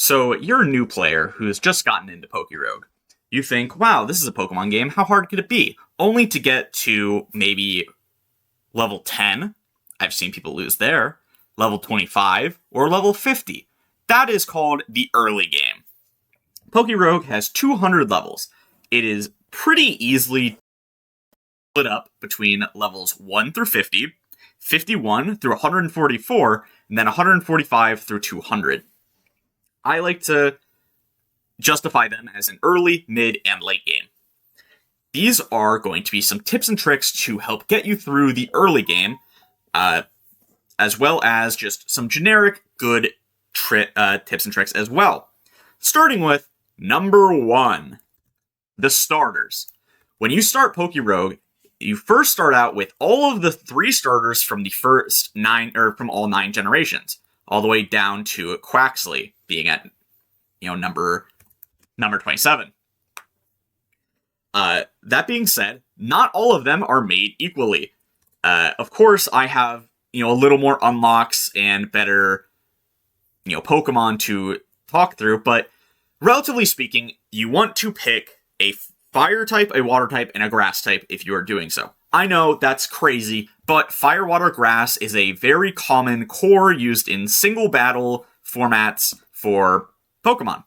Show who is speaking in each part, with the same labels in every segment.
Speaker 1: So you're a new player who's just gotten into Pokerogue. You think, wow, this is a Pokemon game, how hard could it be? Only to get to maybe level 10, I've seen people lose there, level 25, or level 50. That is called the early game. Pokerogue has 200 levels. It is pretty easily split up between levels 1 through 50, 51 through 144, and then 145 through 200. I like to justify them as an early, mid, and late game. These are going to be some tips and tricks to help get you through the early game, as well as just some generic good tips and tricks as well. Starting with number 1, the starters. When you start Pokerogue, you first start out with all of the 3 starters from the first 9, or from all 9 generations, all the way down to Quaxley being at, number 27. That being said, not all of them are made equally. Of course, I have, a little more unlocks and better, Pokemon to talk through, but relatively speaking, you want to pick a fire type, a water type, and a grass type if you are doing so. I know that's crazy, but fire, water, grass is a very common core used in single battle formats for Pokemon.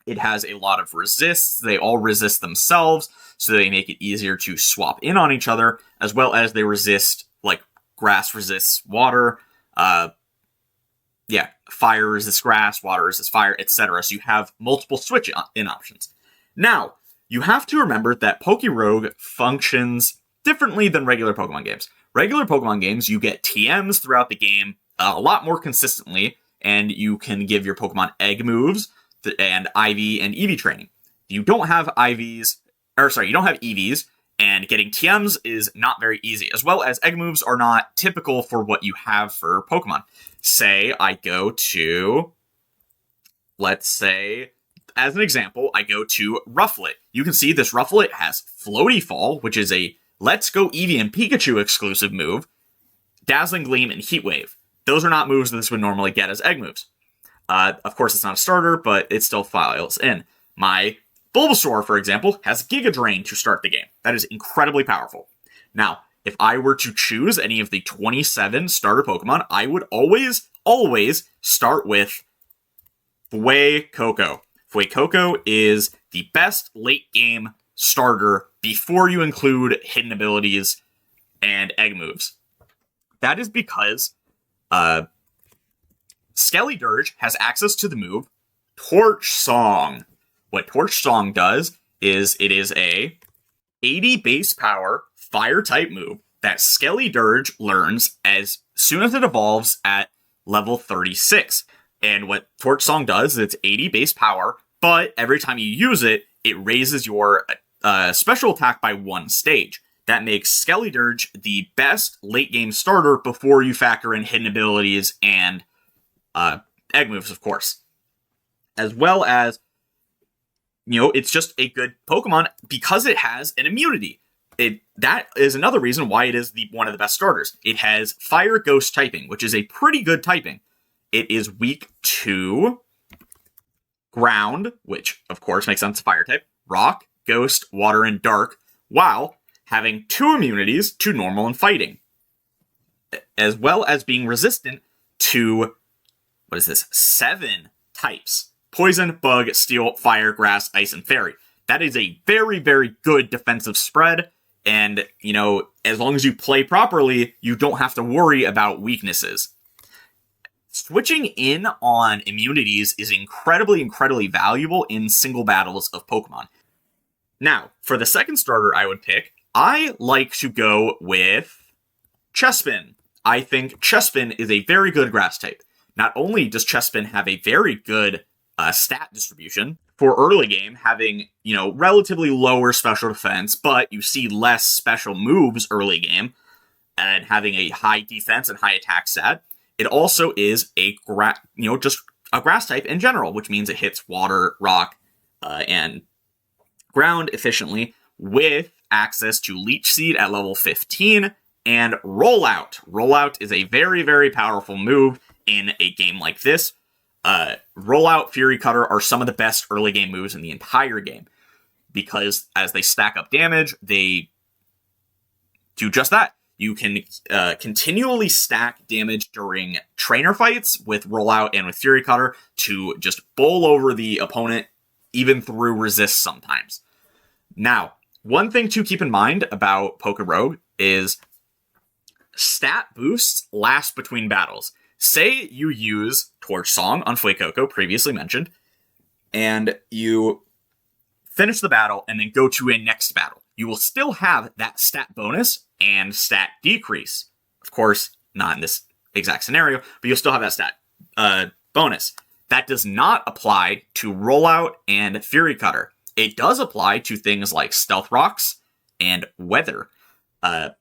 Speaker 1: It has a lot of resists. They all resist themselves, so they make it easier to swap in on each other, as well as they resist, like, grass resists water, fire resists grass, water resists fire, etc. So you have multiple switch-in options. Now, you have to remember that Pokerogue functions differently than regular Pokemon games. Regular Pokemon games, you get TMs throughout the game a lot more consistently, and you can give your Pokemon egg moves and IV and EV training. You don't have EVs, and getting TMs is not very easy, as well as egg moves are not typical for what you have for Pokemon. Say I go to, let's say, as an example, I go to Rufflet. You can see this Rufflet has Floaty Fall, which is a Let's Go Eevee and Pikachu exclusive move, Dazzling Gleam, and Heat Wave. Those are not moves that this would normally get as egg moves. Of course, it's not a starter, but it still files in. My Bulbasaur, for example, has Giga Drain to start the game. That is incredibly powerful. Now, if I were to choose any of the 27 starter Pokemon, I would always start with Fuecoco. Fuecoco is the best late game starter before you include hidden abilities and egg moves. That is because Skelly Dirge has access to the move Torch Song. What Torch Song does is it is a 80 base power fire type move that Skelly Dirge learns as soon as it evolves at level 36. And what Torch Song does is it's 80 base power, but every time you use it, it raises your special attack by 1 stage. That makes Skelly Dirge the best late game starter before you factor in hidden abilities and egg moves, of course. As well as, it's just a good Pokemon because it has an immunity. That is another reason why it is one of the best starters. It has Fire Ghost typing, which is a pretty good typing. It is weak to Ground, which of course makes sense, Fire type, Rock, Ghost, Water, and Dark, while having 2 immunities to Normal and Fighting. As well as being resistant to, 7 types. Poison, Bug, Steel, Fire, Grass, Ice, and Fairy. That is a very, very good defensive spread, and, as long as you play properly, you don't have to worry about weaknesses. Switching in on immunities is incredibly, incredibly valuable in single battles of Pokemon. Now, for the second starter I would pick, I like to go with Chespin. I think Chespin is a very good grass type. Not only does Chespin have a very good stat distribution for early game, having, relatively lower special defense, but you see less special moves early game, and having a high defense and high attack stat, it also is a just a grass type in general, which means it hits water, rock, and ground efficiently, with access to Leech Seed at level 15 and Rollout. Rollout is a very, very powerful move in a game like this. Rollout, Fury Cutter are some of the best early game moves in the entire game, because as they stack up damage, they do just that. You can continually stack damage during trainer fights with Rollout and with Fury Cutter to just bowl over the opponent, even through resist sometimes. Now, one thing to keep in mind about Pokerogue is stat boosts last between battles. Say you use Torch Song on Fuecoco, previously mentioned, and you finish the battle and then go to a next battle. You will still have that stat bonus and stat decrease. Of course, not in this exact scenario, but you'll still have that stat bonus. That does not apply to Rollout and Fury Cutter. It does apply to things like Stealth Rocks and Weather,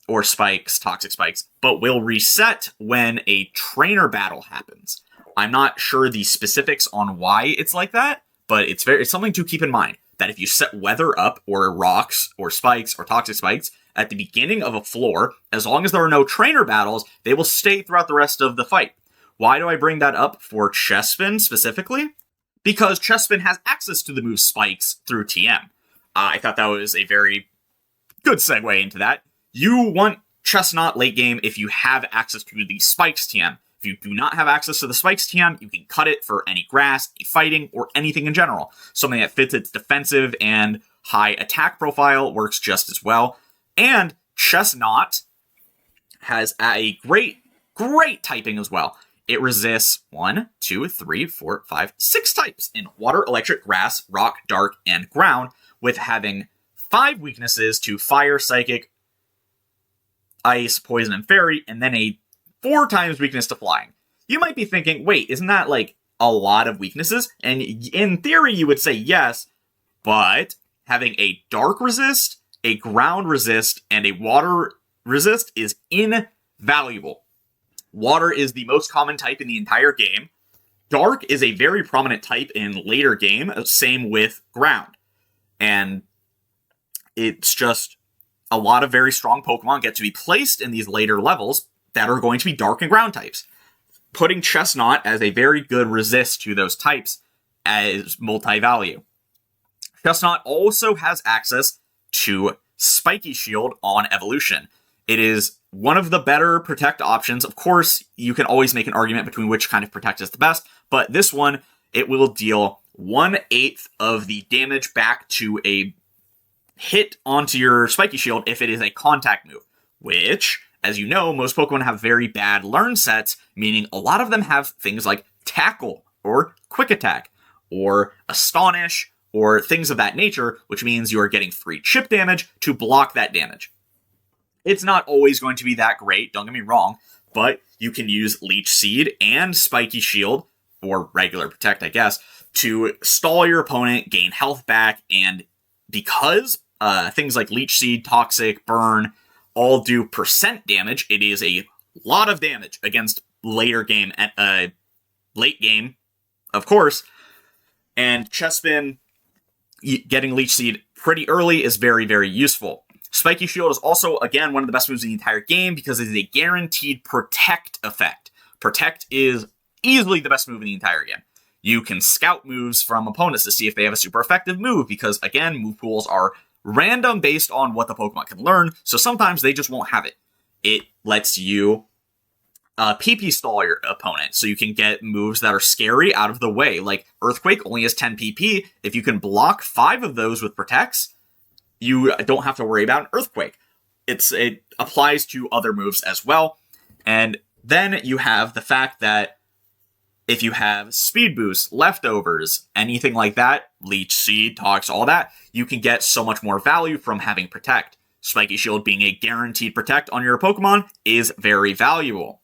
Speaker 1: or Spikes, Toxic Spikes, but will reset when a trainer battle happens. I'm not sure the specifics on why it's like that, but it's something to keep in mind, that if you set Weather up, or Rocks, or Spikes, or Toxic Spikes at the beginning of a floor, as long as there are no trainer battles, they will stay throughout the rest of the fight. Why do I bring that up for Chespin specifically? Because Chespin has access to the move Spikes through TM. I thought that was a very good segue into that. You want Chestnut late game if you have access to the Spikes TM. If you do not have access to the Spikes TM, you can cut it for any grass, fighting, or anything in general. Something that fits its defensive and high attack profile works just as well. And Chestnut has a great typing as well. It resists 1, 2, 3, 4, 5, 6 types in water, electric, grass, rock, dark, and ground, with having 5 weaknesses to fire, psychic, ice, poison, and fairy, and then a 4 times weakness to flying. You might be thinking, wait, isn't that like a lot of weaknesses? And in theory, you would say yes, but having a dark resist, a ground resist, and a water resist is invaluable. Water is the most common type in the entire game. Dark is a very prominent type in later game, same with ground. And it's just a lot of very strong Pokemon get to be placed in these later levels that are going to be dark and ground types. Putting Chestnut as a very good resist to those types as multi-value. Chestnut also has access to Spiky Shield on evolution. It is one of the better protect options. Of course, you can always make an argument between which kind of protect is the best, but this one, it will deal 1/8 of the damage back to a hit onto your Spiky Shield if it is a contact move, which, as you know, most Pokemon have very bad learn sets, meaning a lot of them have things like Tackle, or Quick Attack, or Astonish, or things of that nature, which means you are getting free chip damage to block that damage. It's not always going to be that great, don't get me wrong, but you can use Leech Seed and Spiky Shield, or regular Protect, I guess, to stall your opponent, gain health back, and because things like Leech Seed, Toxic, Burn, all do percent damage, it is a lot of damage against late game, of course, and Chespin getting Leech Seed pretty early is very, very useful. Spiky Shield is also, again, one of the best moves in the entire game because it is a guaranteed Protect effect. Protect is easily the best move in the entire game. You can scout moves from opponents to see if they have a super effective move because, again, move pools are random based on what the Pokemon can learn, so sometimes they just won't have it. It lets you PP stall your opponent, so you can get moves that are scary out of the way. Like Earthquake only has 10 PP. If you can block 5 of those with Protects, you don't have to worry about an Earthquake. It applies to other moves as well. And then you have the fact that if you have Speed Boost, Leftovers, anything like that, Leech Seed, Tox, all that, you can get so much more value from having Protect. Spiky Shield being a guaranteed Protect on your Pokemon is very valuable.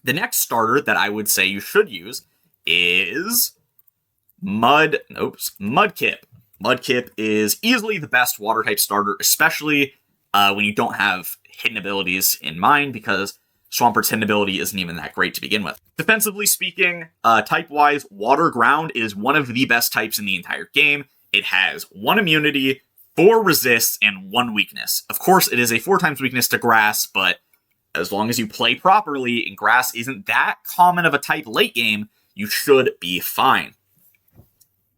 Speaker 1: The next starter that I would say you should use is Mudkip. Mudkip is easily the best Water-type starter, especially when you don't have hidden abilities in mind, because Swampert's hidden ability isn't even that great to begin with. Defensively speaking, type-wise, Water-Ground is one of the best types in the entire game. It has 1 immunity, 4 resists, and 1 weakness. Of course, it is a 4 times weakness to Grass, but as long as you play properly, and Grass isn't that common of a type late game, you should be fine.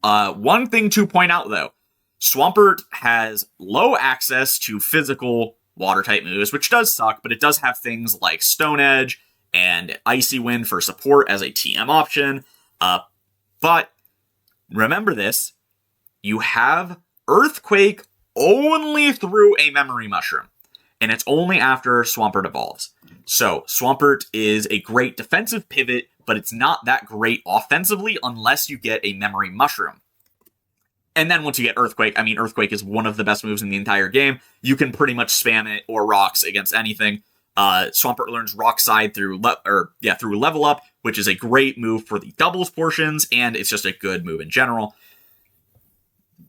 Speaker 1: One thing to point out, though, Swampert has low access to physical water-type moves, which does suck, but it does have things like Stone Edge and Icy Wind for support as a TM option. But remember this, you have Earthquake only through a Memory Mushroom, and it's only after Swampert evolves. So Swampert is a great defensive pivot, but it's not that great offensively unless you get a Memory Mushroom. And then once you get Earthquake, I mean, Earthquake is one of the best moves in the entire game. You can pretty much spam it or Rocks against anything. Swampert learns Rock Slide through Level Up, which is a great move for the doubles portions, and it's just a good move in general.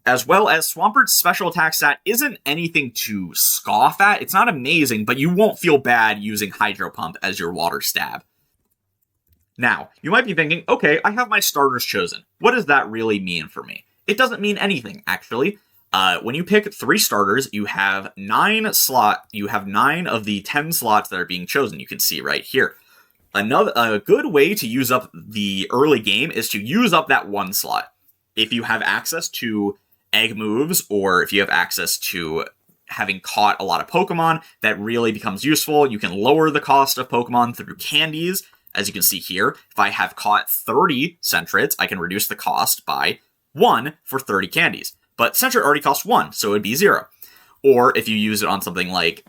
Speaker 1: As well as Swampert's special attack stat isn't anything to scoff at. It's not amazing, but you won't feel bad using Hydro Pump as your water stab. Now, you might be thinking, okay, I have my starters chosen. What does that really mean for me? It doesn't mean anything, actually. When you pick 3 starters, you have 9 of the 10 slots that are being chosen. You can see right here. A good way to use up the early game is to use up that 1 slot. If you have access to egg moves, or if you have access to having caught a lot of Pokemon, that really becomes useful. You can lower the cost of Pokemon through candies. As you can see here, if I have caught 30 Sentrets, I can reduce the cost by 1 for 30 candies. But Sentret already costs 1, so it would be 0. Or if you use it on something like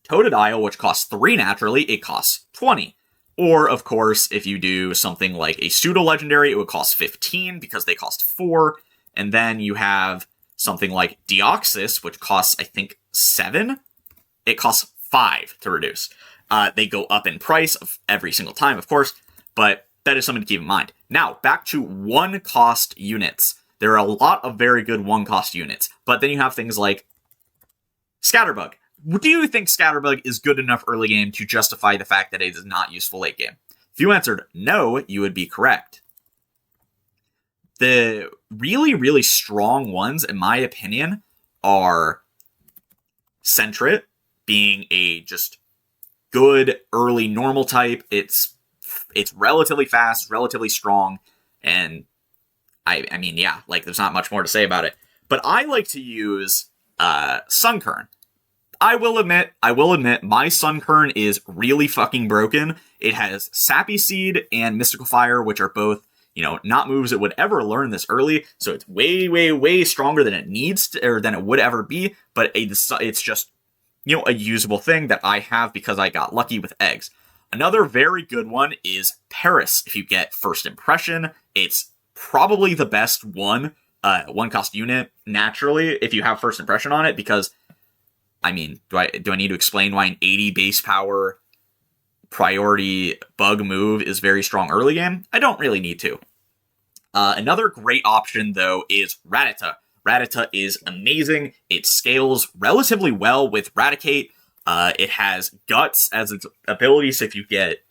Speaker 1: Totodile, which costs 3 naturally, it costs 20. Or, of course, if you do something like a Pseudo-Legendary, it would cost 15 because they cost 4. And then you have something like Deoxys, which costs, I think, 7. It costs 5 to reduce. They go up in price every single time, of course, but that is something to keep in mind. Now, back to 1-cost units. There are a lot of very good 1-cost units, but then you have things like Scatterbug. Do you think Scatterbug is good enough early game to justify the fact that it is not useful late game? If you answered no, you would be correct. The really, really strong ones, in my opinion, are Sentret, being a just good early normal type. It's relatively fast, relatively strong, and I mean, yeah, like there's not much more to say about it. But I like to use Sunkern. I will admit, my Sunkern is really fucking broken. It has Sappy Seed and Mystical Fire, which are both, not moves it would ever learn this early. So it's way, way, way stronger than it needs to, or than it would ever be. But it's just, a usable thing that I have because I got lucky with eggs. Another very good one is Paris. If you get First Impression, it's probably the best one-cost unit naturally if you have First Impression on it, because I mean, do I need to explain why an 80 base power priority bug move is very strong early game? I don't really need to. Another great option, though, is Rattata. Rattata is amazing. It scales relatively well with Raticate. It has Guts as its ability, so if you get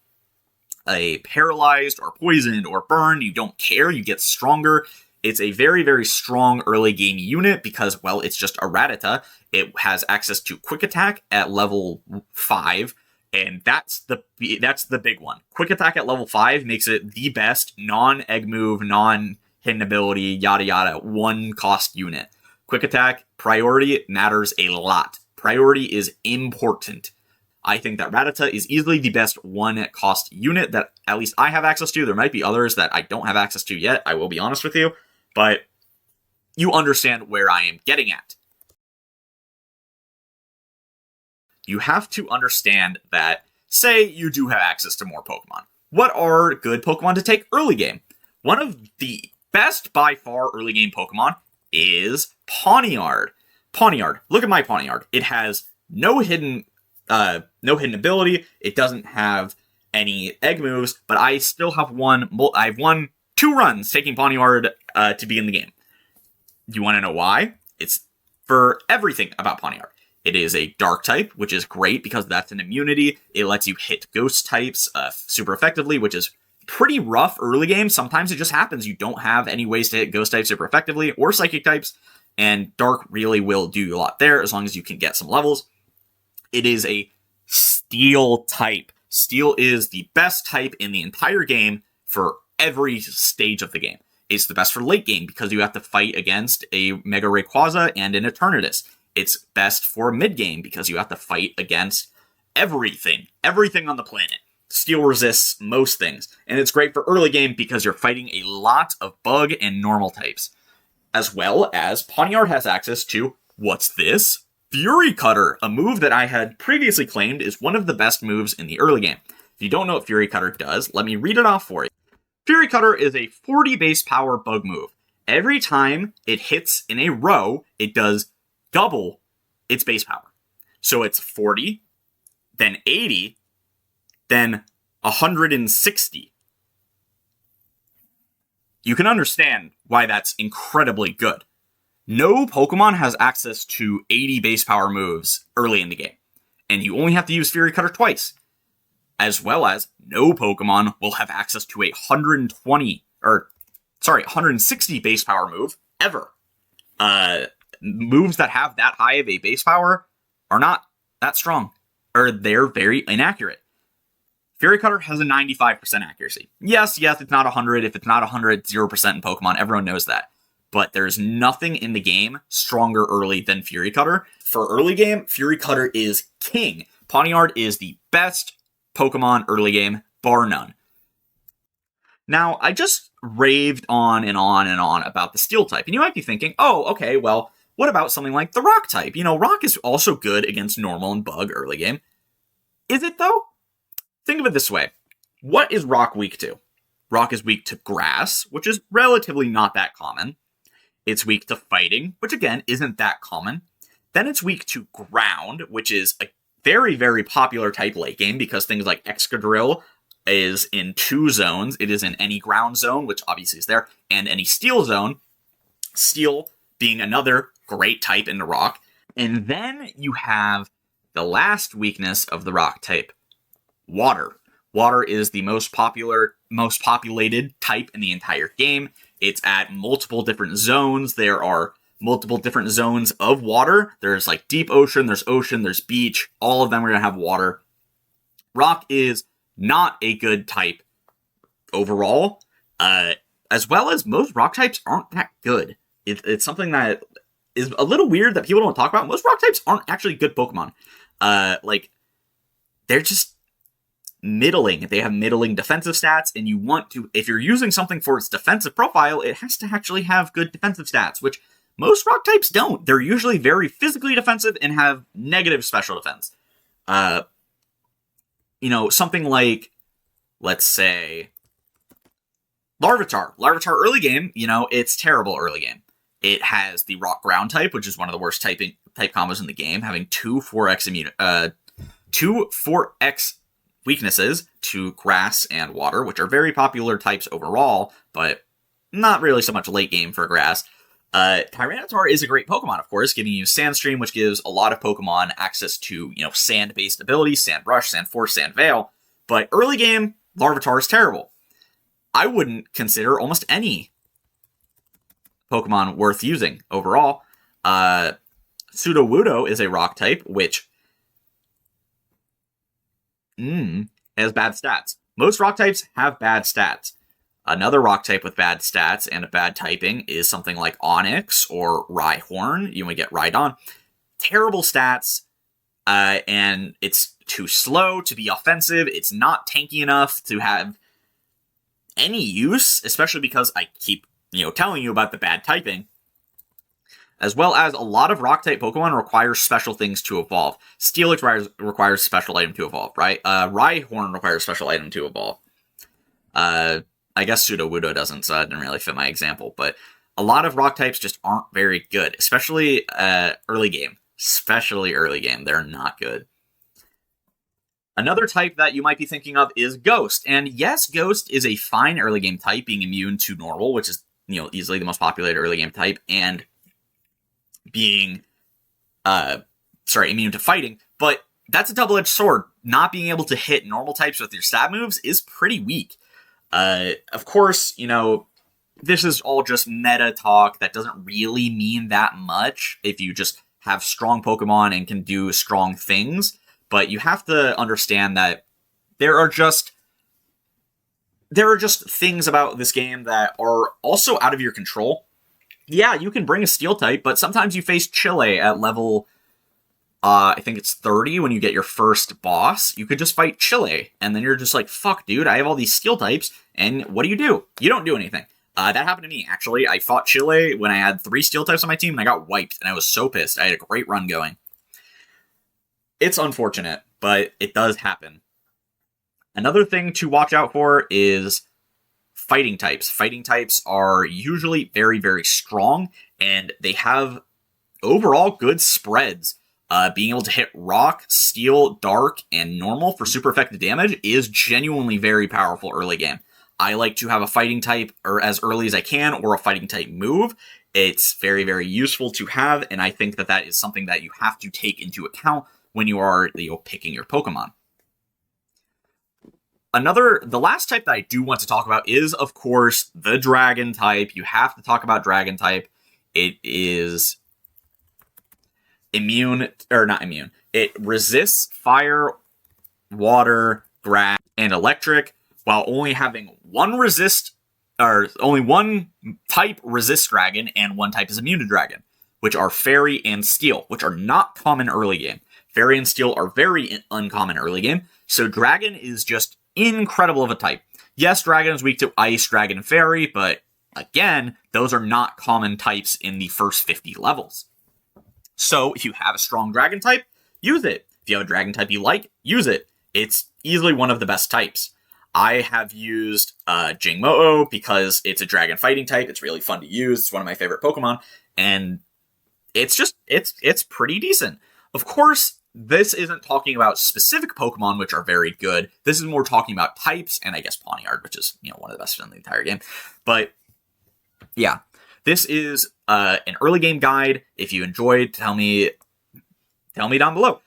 Speaker 1: a paralyzed or poisoned or burned, you don't care, you get stronger. It's a very, very strong early game unit because, well, it's just a Rattata. It has access to Quick Attack at level 5, and that's the big one. Quick Attack at level 5 makes it the best non-egg move, non-hidden ability, yada yada, 1-cost unit. Quick Attack, priority matters a lot. Priority is important. I think that Rattata is easily the best 1-cost unit that at least I have access to. There might be others that I don't have access to yet, I will be honest with you, but you understand where I am getting at. You have to understand that, say you do have access to more Pokemon. What are good Pokemon to take early game? One of the best by far early game Pokemon is Pawniard. Pawniard, look at my Pawniard. It has no hidden ability. It doesn't have any egg moves, but I still have I've won 2 runs taking Pawniard to be in the game. Do you want to know why? It's for everything about Pawniard. It is a dark type, which is great because that's an immunity. It lets you hit ghost types super effectively, which is pretty rough early game. Sometimes it just happens. You don't have any ways to hit ghost types super effectively or psychic types, and dark really will do a lot there as long as you can get some levels. It is a steel type. Steel is the best type in the entire game for every stage of the game. It's the best for late game because you have to fight against a Mega Rayquaza and an Eternatus. It's best for mid game because you have to fight against everything on the planet. Steel resists most things. And it's great for early game because you're fighting a lot of bug and normal types. As well as Pawniard has access to, what's this? Fury Cutter, a move that I had previously claimed is one of the best moves in the early game. If you don't know what Fury Cutter does, let me read it off for you. Fury Cutter is a 40 base power bug move. Every time it hits in a row, it does double its base power. So it's 40, then 80, then 160. You can understand why that's incredibly good. No Pokemon has access to 80 base power moves early in the game, and you only have to use Fury Cutter twice. As well as, no Pokemon will have access to a 160 base power move ever. Moves that have that high of a base power are not that strong, or they're very inaccurate. Fury Cutter has a 95% accuracy. Yes, it's not 100. If it's not 100, 0% in Pokemon. Everyone knows that. But there's nothing in the game stronger early than Fury Cutter. For early game, Fury Cutter is king. Pawniard is the best Pokemon early game, bar none. Now, I just raved on and on and on about the Steel type, and you might be thinking, oh, okay, well, what about something like the Rock type? Rock is also good against normal and bug early game. Is it, though? Think of it this way. What is Rock weak to? Rock is weak to grass, which is relatively not that common. It's weak to fighting, which again isn't that common. Then it's weak to ground, which is a very, very popular type late game because things like Excadrill is in 2 zones. It is in any ground zone, which obviously is there, and any steel zone. Steel being another great type in the Rock. And then you have the last weakness of the Rock type, water. Water is the most populated type in the entire game. It's at multiple different zones. There are multiple different zones of water. There's like deep ocean, there's beach. All of them are going to have water. Rock is not a good type overall, as well as most Rock types aren't that good. It's something that is a little weird that people don't talk about. Most Rock types aren't actually good Pokemon. They're just middling. They have middling defensive stats, and you want to, if you're using something for its defensive profile, it has to actually have good defensive stats, which most Rock types don't. They're usually very physically defensive and have negative special defense. Something like, let's say, Larvitar. Larvitar early game, it's terrible early game. It has the Rock Ground type, which is one of the worst type combos in the game, having two 4x weaknesses to grass and water, which are very popular types overall, but not really so much late game for grass. Tyranitar is a great Pokemon, of course, giving you Sandstream, which gives a lot of Pokemon access to, sand-based abilities, Sand Rush, Sand Force, Sand Veil, but early game, Larvitar is terrible. I wouldn't consider almost any Pokemon worth using overall. Sudowoodo is a Rock type, which has bad stats. Most Rock types have bad stats. Another Rock type with bad stats and a bad typing is something like Onix or Rhyhorn. You might get Rhydon. Terrible stats, and it's too slow to be offensive. It's not tanky enough to have any use, especially because I keep, telling you about the bad typing. As well as a lot of Rock-type Pokemon require special things to evolve. Steelix requires a special item to evolve, right? Rhyhorn requires a special item to evolve. I guess Sudowoodo doesn't, so that didn't really fit my example. But a lot of Rock types just aren't very good, especially early game. Especially early game, they're not good. Another type that you might be thinking of is Ghost. And yes, Ghost is a fine early game type, being immune to normal, which is, easily the most popular early game type, and being immune to fighting, but that's a double-edged sword. Not being able to hit normal types with your stab moves is pretty weak. Of course, this is all just meta talk that doesn't really mean that much if you just have strong Pokemon and can do strong things, but you have to understand that there are just there are just things about this game that are also out of your control. Yeah, you can bring a steel type, but sometimes you face Chile at level, I think it's 30 when you get your first boss. You could just fight Chile, and then you're just like, fuck, dude, I have all these steel types, and what do? You don't do anything. That happened to me, actually. I fought Chile when I had 3 steel types on my team, and I got wiped, and I was so pissed. I had a great run going. It's unfortunate, but it does happen. Another thing to watch out for is fighting types. Fighting types are usually very, very strong, and they have overall good spreads. Being able to hit rock, steel, dark, and normal for super effective damage is genuinely very powerful early game. I like to have a fighting type as early as I can, or a fighting type move. It's very, very useful to have, and I think that is something that you have to take into account when you are picking your Pokemon. The last type that I do want to talk about is, of course, the Dragon type. You have to talk about Dragon type. It is not immune. It resists fire, water, grass, and electric, while only having one type resists dragon, and one type is immune to dragon, which are fairy and steel, which are not common early game. Fairy and steel are very uncommon early game, so dragon is just incredible of a type. Yes, dragon is weak to ice, dragon, and fairy, but again, those are not common types in the first 50 levels. So if you have a strong dragon type, use it. If you have a dragon type you like, use it. It's easily one of the best types. I have used Jingmo-O because it's a dragon fighting type. It's really fun to use. It's one of my favorite Pokemon, and it's pretty decent. Of course, this isn't talking about specific Pokemon, which are very good. This is more talking about types, and I guess Pawniard, which is one of the best in the entire game. But yeah, this is an early game guide. If you enjoyed, tell me down below.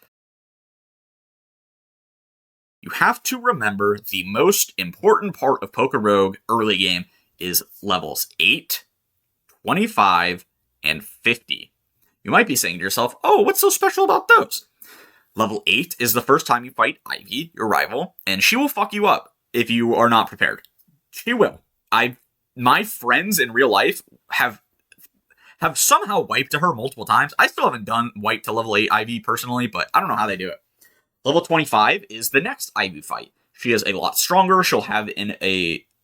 Speaker 1: You have to remember the most important part of Pokerogue early game is levels 8, 25, and 50. You might be saying to yourself, oh, what's so special about those? Level 8 is the first time you fight Ivy, your rival, and she will fuck you up if you are not prepared. She will. My friends in real life have somehow wiped to her multiple times. I still haven't done wipe to level 8 Ivy personally, but I don't know how they do it. Level 25 is the next Ivy fight. She is a lot stronger. She'll have an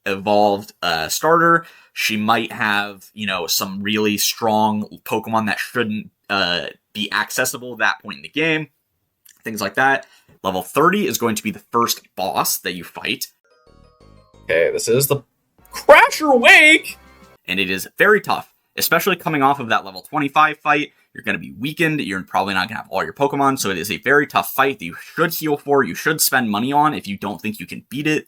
Speaker 1: evolved starter. She might have, some really strong Pokemon that shouldn't be accessible at that point in the game. Things like that. Level 30 is going to be the first boss that you fight. Okay, this is the Crasher Wake! And it is very tough, especially coming off of that level 25 fight. You're going to be weakened. You're probably not going to have all your Pokemon, so it is a very tough fight that you should heal for. You should spend money on if you don't think you can beat it.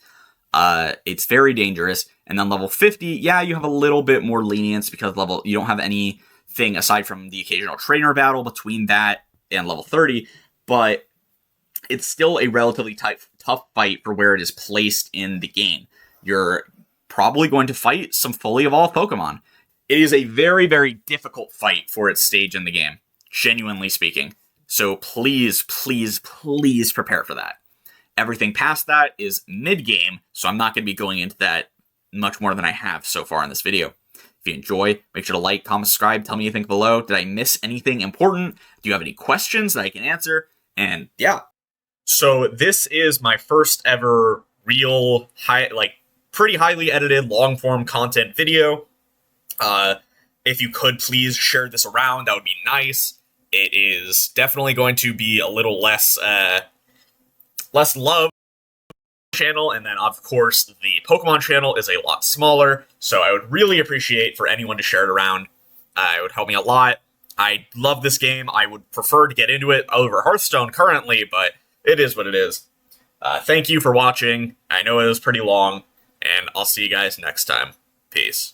Speaker 1: It's very dangerous. And then level 50, yeah, you have a little bit more lenience because you don't have anything aside from the occasional trainer battle between that and level 30, but it's still a relatively tough fight for where it is placed in the game. You're probably going to fight some fully evolved Pokemon. It is a very, very difficult fight for its stage in the game, genuinely speaking. So please, please, please prepare for that. Everything past that is mid-game, so I'm not going to be going into that much more than I have so far in this video. If you enjoy, make sure to like, comment, subscribe, tell me what you think below. Did I miss anything important? Do you have any questions that I can answer? And yeah. So this is my first ever real, pretty highly edited, long-form content video. If you could please share this around, that would be nice. It is definitely going to be a little less love channel, and then of course the Pokemon channel is a lot smaller, so I would really appreciate for anyone to share it around. It would help me a lot. I love this game. I would prefer to get into it over Hearthstone currently, but it is what it is. Thank you for watching. I know it was pretty long, and I'll see you guys next time. Peace.